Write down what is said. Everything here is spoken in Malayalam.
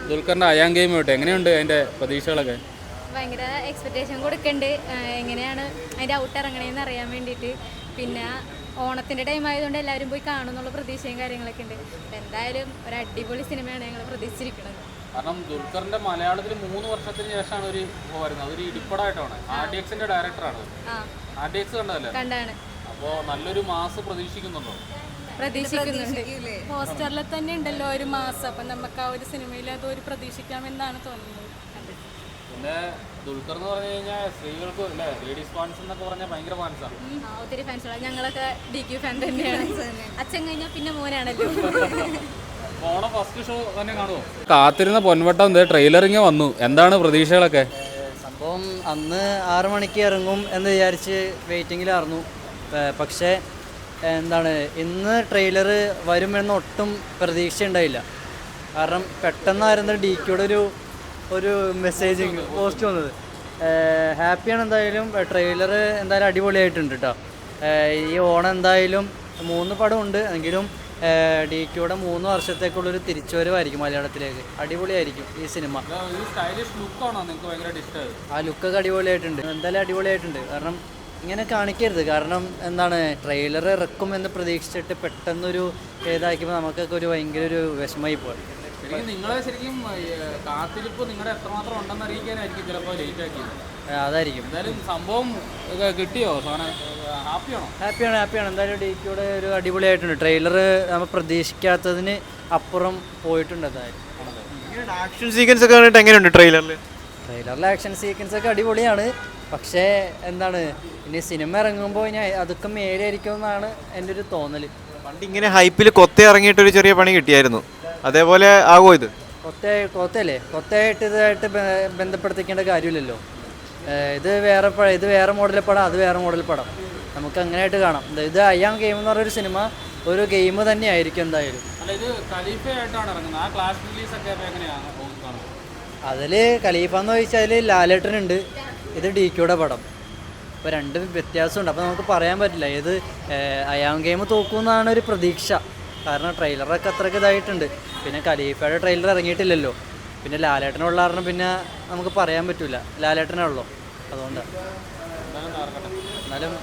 ദുൽഖറിന്റെ അയാം ഗെയിം വിട്ടെ എങ്ങനെയുണ്ട് അതിന്റെ പ്രതീക്ഷകളൊക്കെ? ഭയങ്കര എക്സ്പെക്റ്റേഷൻ കൊടുക്കുന്നുണ്ട്. എങ്ങനെയാണ് അതിൻ്റെ ഔട്ട് ഇറങ്ങണേന്ന് അറിയാൻ വേണ്ടിയിട്ട്. പിന്നെ ഓണത്തിൻ്റെ ടൈം ആയതുകൊണ്ട് എല്ലാവരും പോയി കാണുന്നുള്ള പ്രതീക്ഷയും കാര്യങ്ങളൊക്കെ ഉണ്ട്. എന്തായാലും ഒരു അടിപൊളി സിനിമയാണ് ഞങ്ങൾ പ്രതീക്ഷിച്ചിരിക്കുന്നത്. കാരണം ദുൽഖറിന്റെ മലയാളത്തിൽ 3 വർഷത്തിന് ശേഷമാണ് ഒരു വരുന്നത്. അതൊരു ഇടിപ്പടായിട്ടാണ്. RDXന്റെ ഡയറക്ടറാണ്. RDX കണ്ടതല്ലേ? കണ്ടാണ്. അപ്പോൾ നല്ലൊരു മാസ് പ്രതീക്ഷിക്കുന്നുണ്ടോ? പ്രതീക്ഷിക്കുന്നുണ്ട്. പോസ്റ്ററിൽ തന്നെ ഉണ്ടല്ലോ ഒരു മാസം. അപ്പം നമുക്ക് ആ ഒരു സിനിമയിൽ അതൊരു പ്രതീക്ഷിക്കാമെന്നാണ് തോന്നുന്നത്. പിന്നെ ദുൽഖർ എന്ന് പറഞ്ഞു കഴിഞ്ഞാൽ സ്ത്രീകൾക്ക് അല്ലേ, ലേഡീസ് ഫാൻസ് എന്നൊക്കെ പറഞ്ഞാൽ ഭയങ്കര ഫാൻസാണ്. ഒത്തിരി ഫാൻസുള്ള ഞങ്ങളൊക്കെ DQ ഫാൻ തന്നെയാണ്. അച്ഛൻ കഴിഞ്ഞാൽ പിന്നെ മോനാണല്ലോ. ഓണം ഫസ്റ്റ് ഷോ തന്നെ കാണുമോ? കാത്തിരുന്ന പൊൻവട്ടം ട്രെയിലറിങ് വന്നു. എന്താണ് പ്രതീക്ഷകളൊക്കെ? സംഭവം അന്ന് 6 മണിക്ക് ഇറങ്ങും എന്ന് വിചാരിച്ച് വെയിറ്റിങ്ങിലായിരുന്നു. പക്ഷേ എന്താണ് ഇന്ന് ട്രെയിലർ വരുമെന്ന് ഒട്ടും പ്രതീക്ഷ ഉണ്ടായില്ല. കാരണം പെട്ടെന്നായിരുന്നു DQയുടെ ഒരു മെസ്സേജ് പോസ്റ്റ് വന്നത്. ഹാപ്പിയാണ് എന്തായാലും. ട്രെയിലർ എന്തായാലും അടിപൊളിയായിട്ടുണ്ട് കേട്ടോ. ഈ ഓണം എന്തായാലും 3 പടമുണ്ട് എങ്കിലും DQയുടെ 3 വർഷത്തേക്കുള്ളൊരു തിരിച്ചുവരവായിരിക്കും മലയാളത്തിലേക്ക്. അടിപൊളിയായിരിക്കും ഈ സിനിമ. ആ ലുക്കൊക്കെ അടിപൊളിയായിട്ടുണ്ട്. എന്തായാലും അടിപൊളിയായിട്ടുണ്ട്. കാരണം ഇങ്ങനെ കാണിക്കരുത്. കാരണം എന്താണ് ട്രെയിലർ ഇറക്കും എന്ന് പ്രതീക്ഷിച്ചിട്ട് പെട്ടെന്നൊരു ഇതാക്കിയപ്പോൾ നമുക്കൊക്കെ ഒരു ഭയങ്കര ഒരു വിഷമമായി പോയി. നിങ്ങളെ ശരിക്കും കാത്തിരിപ്പ് നിങ്ങളുടെ എത്രമാത്രം ഉണ്ടെന്ന് അറിയിക്കാനായിരിക്കും ചിലപ്പോൾ ലേറ്റ് ആക്കിയത്. അതായിരിക്കും. എന്തായാലും സംഭവം കിട്ടിയോ? ഹാപ്പിയാണ്. എന്തായാലും DQയുടെ ഒരു അടിപൊളിയായിട്ടുണ്ട്. ട്രെയിലർ നമ്മൾ പ്രതീക്ഷിക്കാത്തതിന് അപ്പുറം പോയിട്ടുണ്ട്. എന്തായാലും ആക്ഷൻ സീക്വൻസ് ഒക്കെ കണ്ടിട്ട് എങ്ങനെയുണ്ട് ട്രെയിലറിലെ ആക്ഷൻ സീക്വൻസ് ഒക്കെ അടിപൊളിയാണ്. പക്ഷേ എന്താണ് ഇനി സിനിമ ഇറങ്ങുമ്പോൾ ഇനി അതൊക്കെ മേലെയായിരിക്കും എന്നാണ് എൻ്റെ ഒരു തോന്നൽ. പണ്ട് ഇങ്ങനെ ഹൈപ്പിൽ കൊത്ത ഇറങ്ങിയിട്ടൊരു ചെറിയ പണി കിട്ടിയായിരുന്നു. അതേപോലെ ആകുമോ ഇത്? കൊത്തയായിട്ട് ഇതായിട്ട് ബന്ധപ്പെടുത്തിക്കേണ്ട കാര്യമില്ലല്ലോ. ഇത് വേറെ മോഡൽ പടം, അത് വേറെ മോഡൽ പടം. നമുക്ക് അങ്ങനെയായിട്ട് കാണാം. ഇത് അയാം ഗെയിം എന്ന് പറഞ്ഞൊരു സിനിമ ഒരു ഗെയിം തന്നെയായിരിക്കും എന്തായാലും. അതിൽ ഖലീഫ എന്ന് ചോദിച്ചാൽ ലാലേട്ടനുണ്ട്. ഇത് DQയുടെ പടം. അപ്പോൾ രണ്ടും വ്യത്യാസമുണ്ട്. അപ്പോൾ നമുക്ക് പറയാൻ പറ്റില്ല ഏത് അയാം ഗെയിം തോക്കുമെന്നാണ് ഒരു പ്രതീക്ഷ. കാരണം ട്രെയിലറൊക്കെ അത്രയ്ക്ക് ഇതായിട്ടുണ്ട്. പിന്നെ ഖലീഫയുടെ ട്രെയിലർ ഇറങ്ങിയിട്ടില്ലല്ലോ. പിന്നെ ലാലേട്ടനുള്ള കാരണം പിന്നെ നമുക്ക് പറയാൻ പറ്റില്ല. ലാലേട്ടനേ ഉള്ളൂ. അതുകൊണ്ടാണ്. എന്നാലും